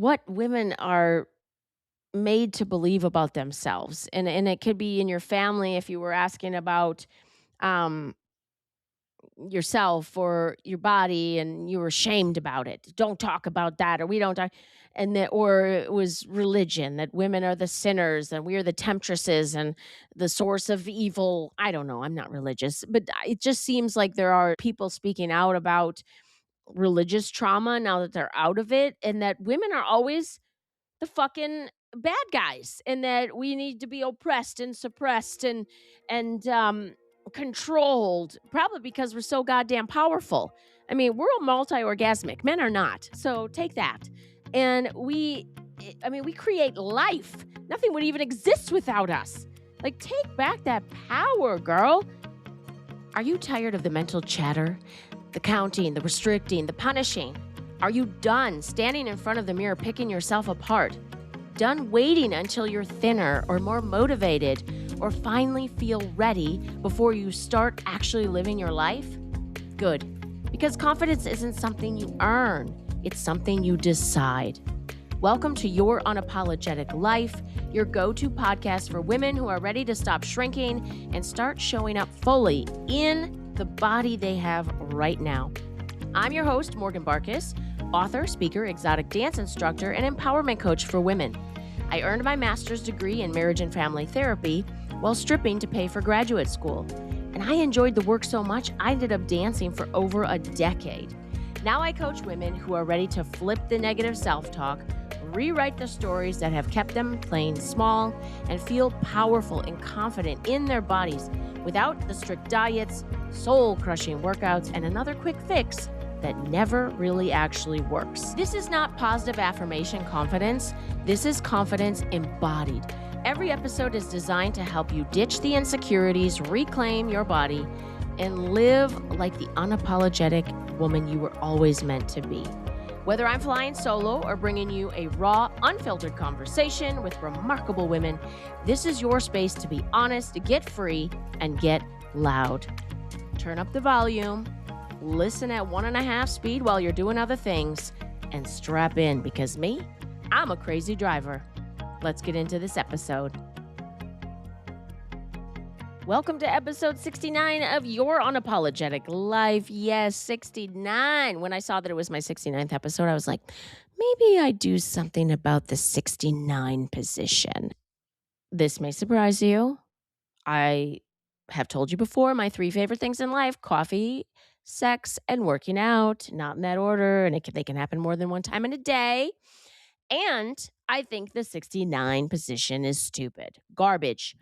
what women are made to believe about themselves. And it could be in your family if you were asking about um yourself or your body and you were ashamed about it. Don't talk about that, or we don't talk. And that, or it was religion, that women are the sinners and we are the temptresses and the source of evil. I don't know. I'm not religious, but it just seems like there are people speaking out about religious trauma now that they're out of it, and that women are always the fucking bad guys, and that we need to be oppressed and suppressed and controlled, probably because we're so goddamn powerful. I mean, we're all multi-orgasmic. Men are not. So take that. And we create life. Nothing would even exist without us. Like, take back that power, girl. Are you tired of the mental chatter? The counting, the restricting, the punishing? Are you done standing in front of the mirror picking yourself apart? Done waiting until you're thinner or more motivated or finally feel ready before you start actually living your life? Good. Because confidence isn't something you earn, it's something you decide. Welcome to Your Unapologetic Life, your go-to podcast for women who are ready to stop shrinking and start showing up fully in the body they have right now. I'm your host, Morgan Barkus, author, speaker, exotic dance instructor, and empowerment coach for women. I earned my master's degree in marriage and family therapy while stripping to pay for graduate school. And I enjoyed the work so much, I ended up dancing for over a decade. Now I coach women who are ready to flip the negative self-talk, rewrite the stories that have kept them playing small, and feel powerful and confident in their bodies without the strict diets, soul-crushing workouts, and another quick fix that never really actually works. This is not positive affirmation confidence. This is confidence embodied. Every episode is designed to help you ditch the insecurities, reclaim your body, and live like the unapologetic woman you were always meant to be. Whether I'm flying solo or bringing you a raw, unfiltered conversation with remarkable women, this is your space to be honest, to get free, and get loud. Turn up the volume, listen at 1.5 speed while you're doing other things, and strap in, because me, I'm a crazy driver. Let's get into this episode. Welcome to episode 69 of Your Unapologetic Life. Yes, 69. When I saw that it was my 69th episode, I was like, maybe I do something about the 69 position. This may surprise you. I have told you before my 3 favorite things in life: coffee, sex, and working out. Not in that order, and they can happen more than one time in a day. And I think the 69 position is stupid, garbage,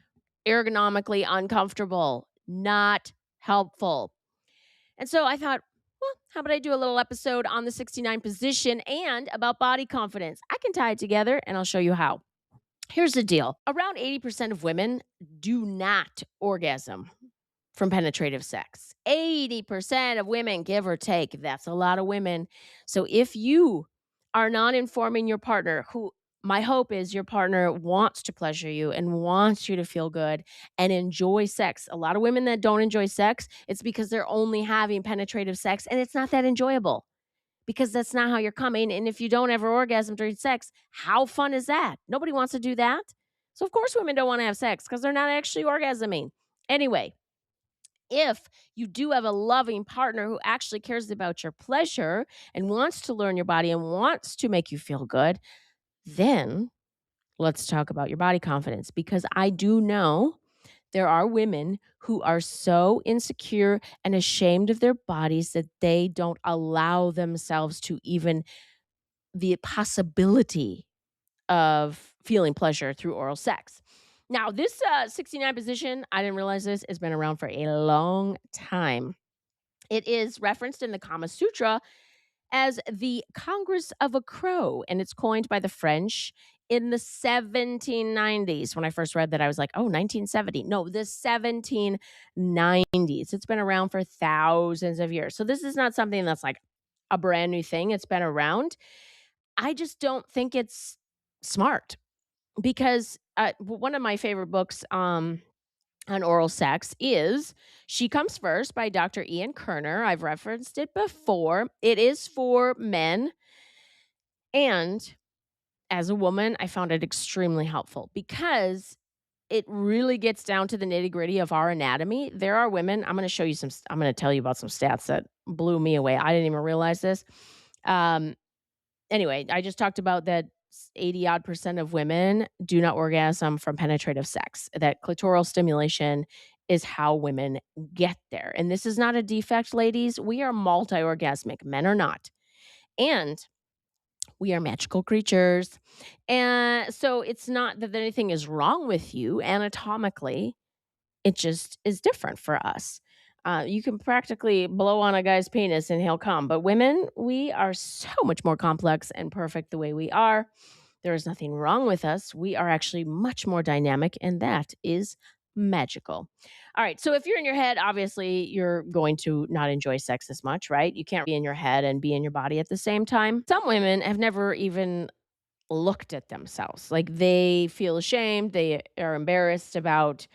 ergonomically uncomfortable, not helpful. And so I thought, well, how about I do a little episode on the 69 position and about body confidence? I can tie it together, and I'll show you how. Here's the deal. Around 80% of women do not orgasm from penetrative sex. 80% of women, give or take. That's a lot of women. So if you are not informing your partner, who my hope is your partner wants to pleasure you and wants you to feel good and enjoy sex. A lot of women that don't enjoy sex, it's because they're only having penetrative sex and it's not that enjoyable, because that's not how you're coming. And if you don't ever orgasm during sex, how fun is that? Nobody wants to do that. So of course women don't want to have sex because they're not actually orgasming. Anyway, if you do have a loving partner who actually cares about your pleasure and wants to learn your body and wants to make you feel good, then let's talk about your body confidence, because I do know there are women who are so insecure and ashamed of their bodies that they don't allow themselves to even the possibility of feeling pleasure through oral sex. Now, this 69 position, I didn't realize this, has been around for a long time. It is referenced in the Kama Sutra as the Congress of a Crow, and it's coined by the French in the 1790s. When I first read that, I was like, oh, 1970. No, the 1790s. It's been around for thousands of years. So this is not something that's like a brand new thing. It's been around. I just don't think it's smart, because one of my favorite books on oral sex is She Comes First by Dr. Ian Kerner. I've referenced it before. It is for men. And as a woman, I found it extremely helpful because it really gets down to the nitty-gritty of our anatomy. There are women I'm gonna tell you about some stats that blew me away. I didn't even realize this. Um, anyway, I just talked about that 80 odd percent of women do not orgasm from penetrative sex. That clitoral stimulation is how women get there. And this is not a defect, ladies. We are multi-orgasmic. Men are not. And we are magical creatures. And so it's not that anything is wrong with you anatomically, it just is different for us. You can practically blow on a guy's penis and he'll come, but women, we are so much more complex and perfect the way we are. There is nothing wrong with us. We are actually much more dynamic, and that is magical. All right. So if you're in your head, obviously you're going to not enjoy sex as much, right? You can't be in your head and be in your body at the same time. Some women have never even looked at themselves. Like they feel ashamed, they are embarrassed about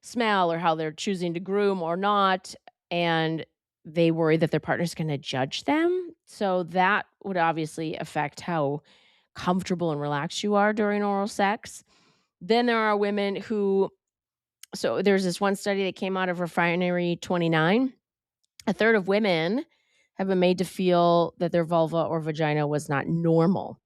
smell or how they're choosing to groom or not, and they worry that their partner's gonna judge them. So that would obviously affect how comfortable and relaxed you are during oral sex. Then there are women who so there's this one study that came out of Refinery 29. A third of women have been made to feel that their vulva or vagina was not normal.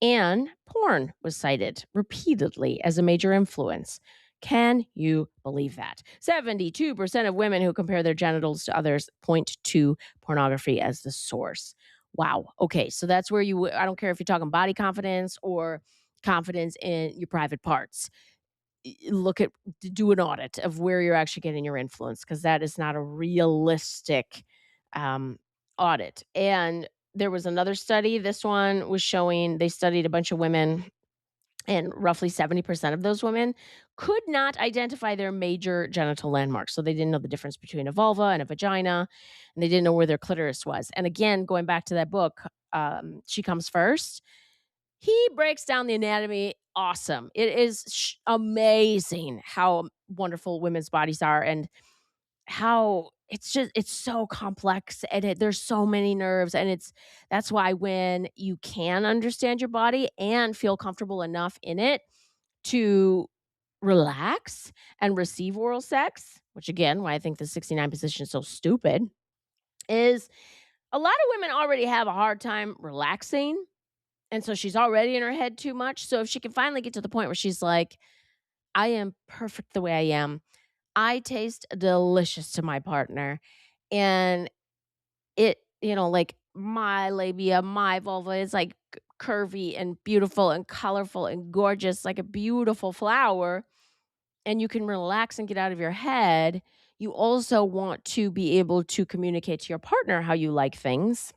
And porn was cited repeatedly as a major influence. Can you believe that? 72% of women who compare their genitals to others point to pornography as the source. Wow. Okay. So that's where I don't care if you're talking body confidence or confidence in your private parts. Look at, do an audit of where you're actually getting your influence because that is not a realistic um, audit. And there was another study. This one was showing they studied a bunch of women, and roughly 70% of those women could not identify their major genital landmarks. So they didn't know the difference between a vulva and a vagina, and they didn't know where their clitoris was. And again, going back to that book, She Comes First, he breaks down the anatomy awesome. It is amazing how wonderful women's bodies are and how it's so complex and there's so many nerves and that's why when you can understand your body and feel comfortable enough in it to relax and receive oral sex, which again, why I think the 69 position is so stupid, is a lot of women already have a hard time relaxing. And so she's already in her head too much. So if she can finally get to the point where she's like, I am perfect the way I am. I taste delicious to my partner. And like my labia, my vulva is like curvy and beautiful and colorful and gorgeous, like a beautiful flower. And you can relax and get out of your head. You also want to be able to communicate to your partner how you like things,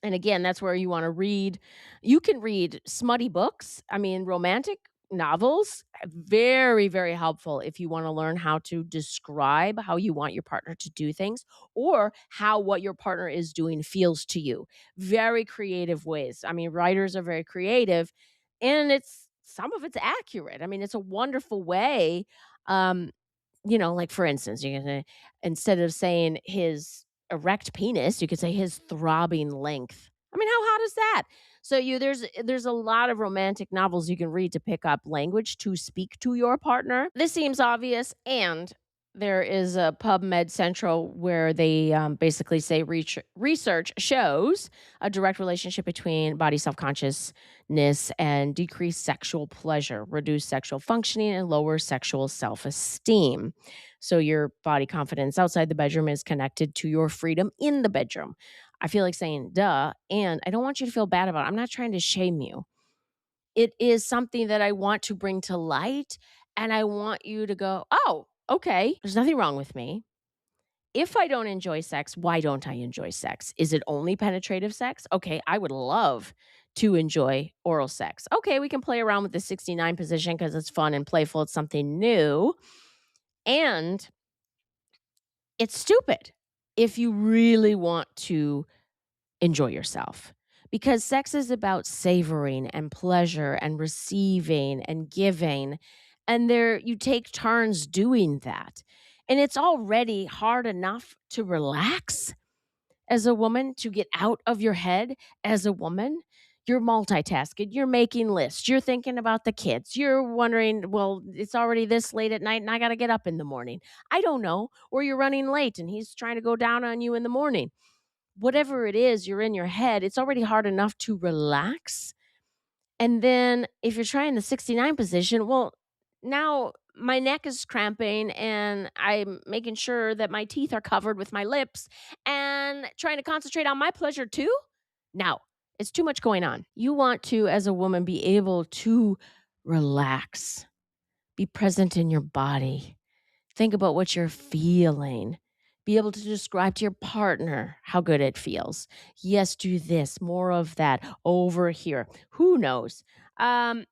and again, that's where you wanna read. You can read smutty books. I mean, romantic novels, very, very helpful if you wanna learn how to describe how you want your partner to do things or how what your partner is doing feels to you. Very creative ways. I mean, writers are very creative, and some of it's accurate. I mean, it's a wonderful way, um, like, for instance, you can say instead of saying his erect penis, you could say his throbbing length. I mean, how hot is that? So there's a lot of romantic novels you can read to pick up language to speak to your partner. This seems obvious, and there is a PubMed Central where they basically say research shows a direct relationship between body self consciousness and decreased sexual pleasure, reduced sexual functioning, and lower sexual self esteem. So your body confidence outside the bedroom is connected to your freedom in the bedroom. I feel like saying duh, and I don't want you to feel bad about it. I'm not trying to shame you. It is something that I want to bring to light, and I want you to go, "Oh, okay, there's nothing wrong with me. If I don't enjoy sex, why don't I enjoy sex? Is it only penetrative sex? Okay, I would love to enjoy oral sex. Okay, we can play around with the 69 position because it's fun and playful. It's something new. And it's stupid if you really want to enjoy yourself because sex is about savoring and pleasure and receiving and giving. And there you take turns doing that. And it's already hard enough to relax as a woman, to get out of your head as a woman. You're multitasking, you're making lists, you're thinking about the kids, you're wondering, well, it's already this late at night and I got to get up in the morning. I don't know. Or you're running late and he's trying to go down on you in the morning. Whatever it is, you're in your head. It's already hard enough to relax. And then if you're trying the 69 position, well, now my neck is cramping and I'm making sure that my teeth are covered with my lips and trying to concentrate on my pleasure too. No, it's too much going on. You want to, as a woman, be able to relax, be present in your body, think about what you're feeling, be able to describe to your partner how good it feels. Yes, do this, more of that over here. Who knows? Um,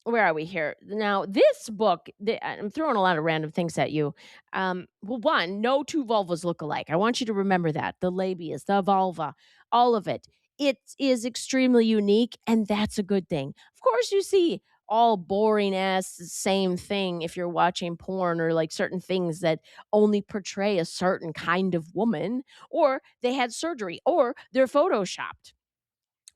where are we here? Now, this book, I'm throwing a lot of random things at you. Well, one, no two vulvas look alike. I want you to remember that. The labias, the vulva, all of it. It is extremely unique, and that's a good thing. Of course, you see all boring ass same thing if you're watching porn or like certain things that only portray a certain kind of woman, or they had surgery, or they're photoshopped.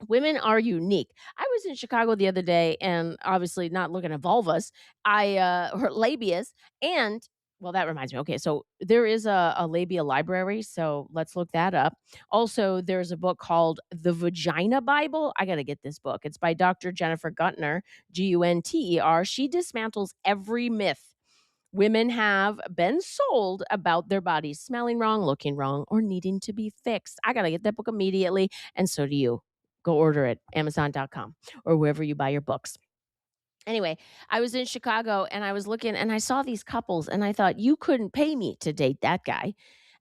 Women are unique. I was in Chicago the other day and obviously not looking at vulvas, or labias, and well, that reminds me. Okay, so there is a labia library, so let's look that up. Also, there's a book called The Vagina Bible. I got to get this book. It's by Dr. Jennifer Guntner, Gunter. She dismantles every myth women have been sold about their bodies smelling wrong, looking wrong, or needing to be fixed. I got to get that book immediately, and so do you. Go order it, Amazon.com or wherever you buy your books. Anyway, I was in Chicago and I was looking and I saw these couples and I thought, you couldn't pay me to date that guy.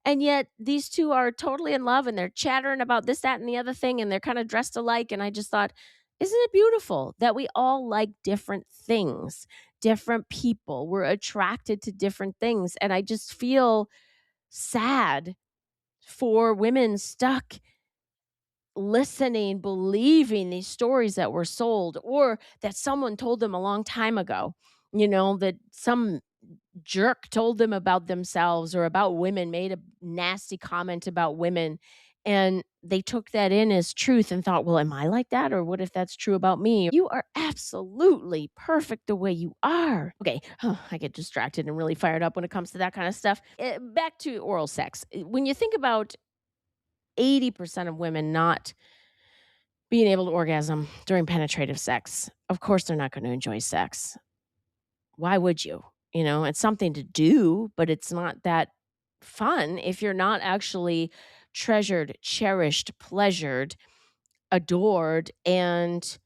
And yet these two are totally in love and they're chattering about this, that, and the other thing. And they're kind of dressed alike. And I just thought, isn't it beautiful that we all like different things, different people? We're attracted to different things. And I just feel sad for women stuck listening, believing these stories that were sold or that someone told them a long time ago, that some jerk told them about themselves or about women, made a nasty comment about women. And they took that in as truth and thought, well, am I like that? Or what if that's true about me? You are absolutely perfect the way you are. Okay, I get distracted and really fired up when it comes to that kind of stuff. Back to oral sex. When you think about 80% of women not being able to orgasm during penetrative sex, of course, they're not going to enjoy sex. Why would you? It's something to do, but it's not that fun if you're not actually treasured, cherished, pleasured, adored, and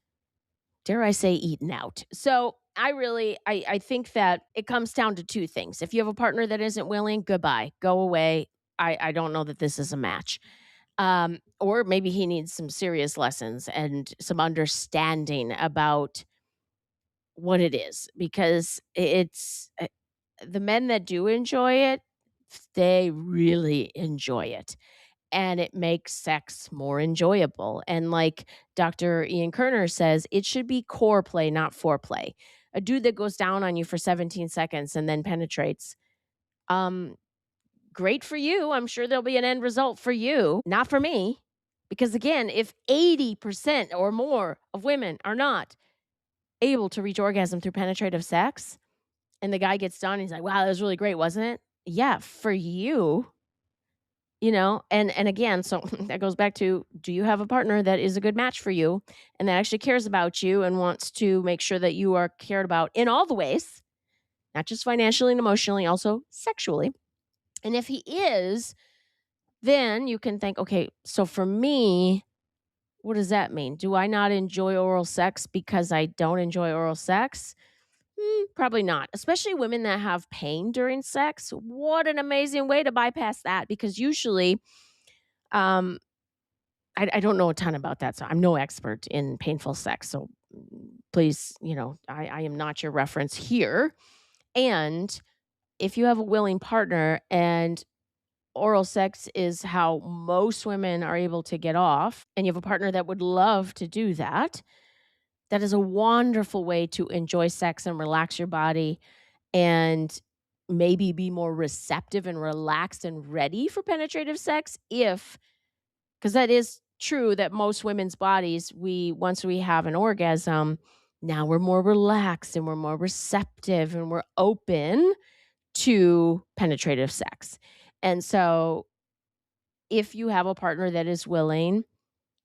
dare I say, eaten out. So I think that it comes down to two things. If you have a partner that isn't willing, goodbye, go away. I don't know that this is a match. Or maybe he needs some serious lessons and some understanding about what it is because the men that do enjoy it, they really enjoy it. And it makes sex more enjoyable. And like Dr. Ian Kerner says, it should be core play, not foreplay. A dude that goes down on you for 17 seconds and then penetrates, um, great for you. I'm sure there'll be an end result for you, not for me. Because again, if 80% or more of women are not able to reach orgasm through penetrative sex, and the guy gets done, he's like, wow, that was really great, wasn't it? Yeah, for you, and again, so that goes back to, do you have a partner that is a good match for you and that actually cares about you and wants to make sure that you are cared about in all the ways, not just financially and emotionally, also sexually? And if he is, then you can think, okay, so for me, what does that mean? Do I not enjoy oral sex because I don't enjoy oral sex? Probably not, especially women that have pain during sex. What an amazing way to bypass that because usually, um, I don't know a ton about that, so I'm no expert in painful sex. So please, I am not your reference here. And if you have a willing partner and oral sex is how most women are able to get off, and you have a partner that would love to do that, that is a wonderful way to enjoy sex and relax your body and maybe be more receptive and relaxed and ready for penetrative sex if because that is true that most women's bodies, once we have an orgasm, now we're more relaxed and we're more receptive and we're open to penetrative sex. And so if you have a partner that is willing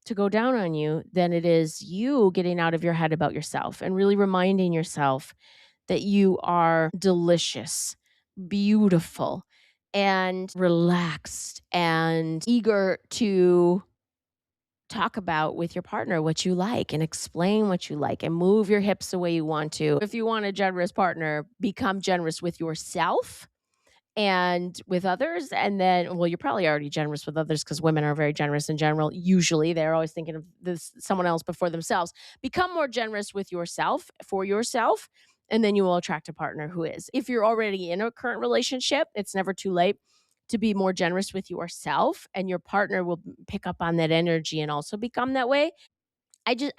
to go down on you, then it is you getting out of your head about yourself and really reminding yourself that you are delicious, beautiful, and relaxed and eager to talk about with your partner what you like and explain what you like and move your hips the way you want to. If you want a generous partner, become generous with yourself and with others. And then, well, you're probably already generous with others because women are very generous in general. Usually, they're always thinking of this someone else before themselves. Become more generous with yourself for yourself, and then you will attract a partner who is. If you're already in a current relationship, it's never too late to be more generous with yourself, and your partner will pick up on that energy and also become that way. I just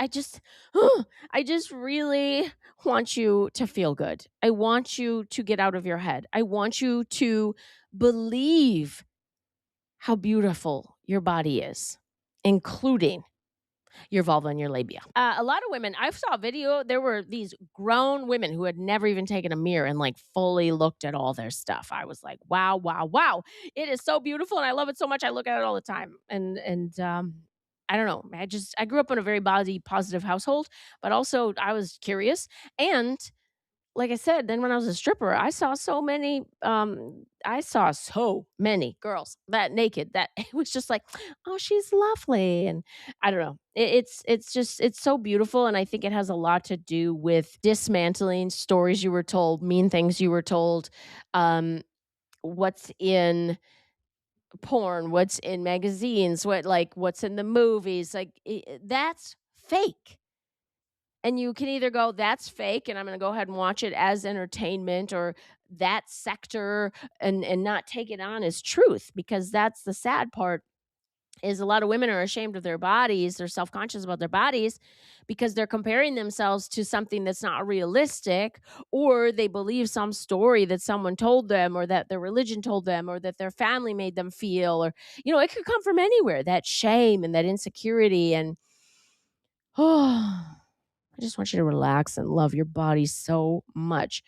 I just really want you to feel good. I want you to get out of your head. I want you to believe how beautiful your body is, including your vulva and your labia. A lot of women, I saw a video, there were these grown women who had never even taken a mirror and like fully looked at all their stuff. I was like, wow, wow, wow. It is so beautiful and I love it so much. I look at it all the time. And I don't know. I grew up in a very body positive household, but also I was curious. And like I said, then when I was a stripper, I saw so many girls that naked that it was just like, "Oh, she's lovely." And I don't know. It's just it's so beautiful and I think it has a lot to do with dismantling stories you were told, mean things you were told, um what's in porn, what's in magazines, what's in the movies, that's fake. And you can either go, "That's fake, and I'm gonna go ahead and watch it as entertainment," or that sector and not take it on as truth, because that's the sad part is a lot of women are ashamed of their bodies, they're self-conscious about their bodies because they're comparing themselves to something that's not realistic, or they believe some story that someone told them or that their religion told them or that their family made them feel, or it could come from anywhere, that shame and that insecurity. And I just want you to relax and love your body so much.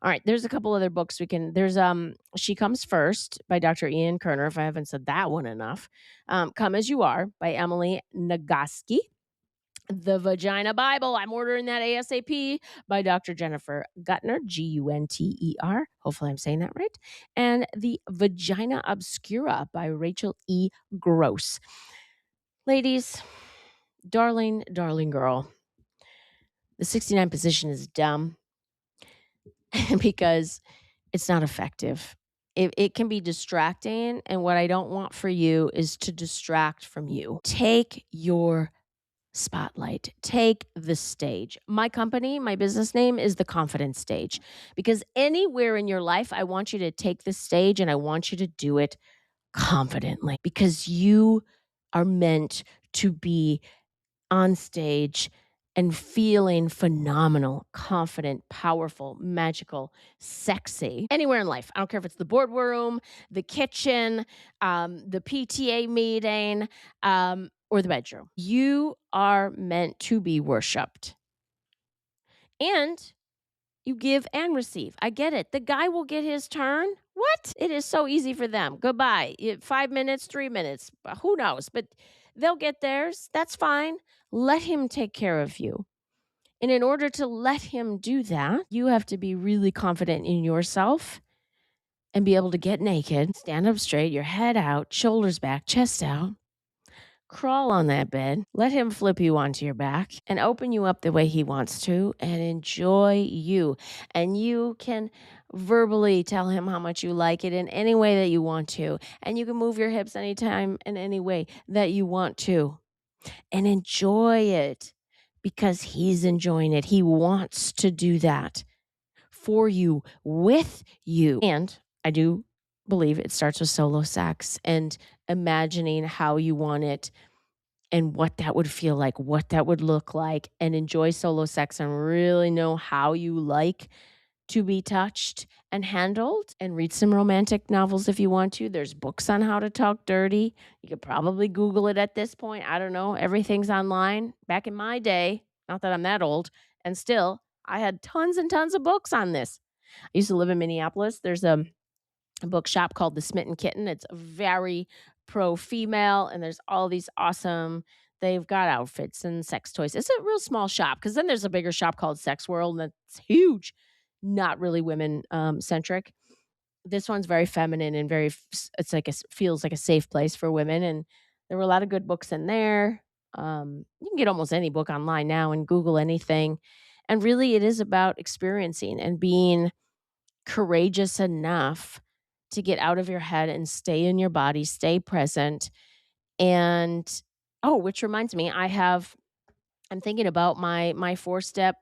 All right, there's a couple other books we can. There's She Comes First by Dr. Ian Kerner, if I haven't said that one enough. Come As You Are by Emily Nagoski. The Vagina Bible, I'm ordering that ASAP, by Dr. Jennifer Gutner, Gunter. Hopefully I'm saying that right. And The Vagina Obscura by Rachel E. Gross. Ladies, darling, darling girl, the 69 position is dumb because it's not effective. It can be distracting, and what I don't want for you is to distract from you. Take your spotlight, take the stage. My company, my business name is The Confidence Stage, because anywhere in your life, I want you to take the stage and I want you to do it confidently, because you are meant to be on stage and feeling phenomenal, confident, powerful, magical, sexy, anywhere in life. I don't care if it's the boardroom, the kitchen, the PTA meeting, or the bedroom. You are meant to be worshiped. And you give and receive. I get it. The guy will get his turn. What? It is so easy for them. Goodbye. 5 minutes, 3 minutes, who knows? But they'll get theirs. That's fine. Let him take care of you. And in order to let him do that, you have to be really confident in yourself and be able to get naked, stand up straight, your head out, shoulders back, chest out, crawl on that bed, let him flip you onto your back and open you up the way he wants to and enjoy you. And you can verbally tell him how much you like it in any way that you want to. And you can move your hips anytime in any way that you want to. And enjoy it because he's enjoying it. He wants to do that for you, with you. And I do believe it starts with solo sex and imagining how you want it and what that would feel like, what that would look like, and enjoy solo sex and really know how you like to be touched and handled, and read some romantic novels if you want to. There's books on how to talk dirty. You could probably Google it at this point. I don't know. Everything's online. Back in my day, not that I'm that old, and still, I had tons and tons of books on this. I used to live in Minneapolis. There's a bookshop called The Smitten Kitten. It's very pro female, and there's all these awesome. They've got outfits and sex toys. It's a real small shop because then there's a bigger shop called Sex World, and it's huge, not really women centric. This one's very feminine and it's like feels like a safe place for women, and there were a lot of good books in there. You can get almost any book online now and Google anything, and really, it is about experiencing and being courageous enough to get out of your head and stay in your body, stay present. And oh, which reminds me, I'm thinking about my 4-step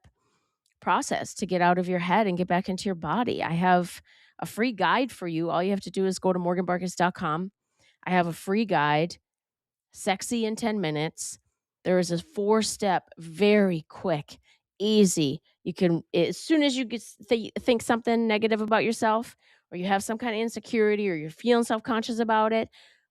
process to get out of your head and get back into your body. I have a free guide for you. All you have to do is go to morganbarkus.com. I have a free guide, Sexy in 10 Minutes. There is a 4-step, very quick, easy. You can, as soon as you think something negative about yourself, or you have some kind of insecurity, or you're feeling self-conscious about it,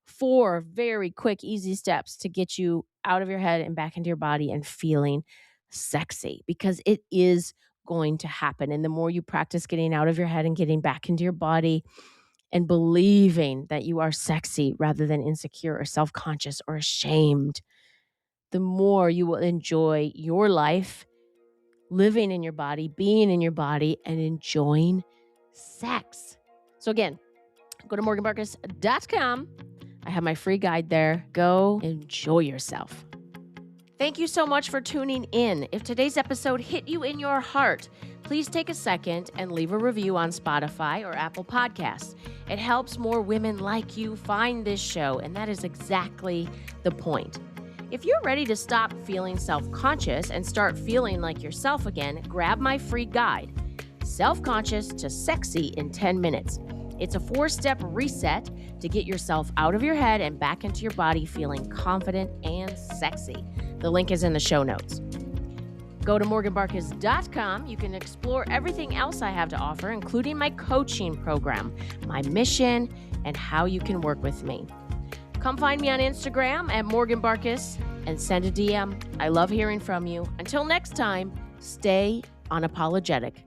4 very quick, easy steps to get you out of your head and back into your body and feeling sexy, because it is going to happen. And the more you practice getting out of your head and getting back into your body and believing that you are sexy rather than insecure or self-conscious or ashamed, the more you will enjoy your life, living in your body, being in your body, and enjoying sex. So again, go to morganbarkus.com. I have my free guide there. Go enjoy yourself. Thank you so much for tuning in. If today's episode hit you in your heart, please take a second and leave a review on Spotify or Apple Podcasts. It helps more women like you find this show, and that is exactly the point. If you're ready to stop feeling self-conscious and start feeling like yourself again, grab my free guide, Self-Conscious to Sexy in 10 Minutes. It's a 4-step reset to get yourself out of your head and back into your body feeling confident and sexy. The link is in the show notes. Go to morganbarkus.com. You can explore everything else I have to offer, including my coaching program, my mission, and how you can work with me. Come find me on Instagram at Morgan Barkus and send a DM. I love hearing from you. Until next time, stay unapologetic.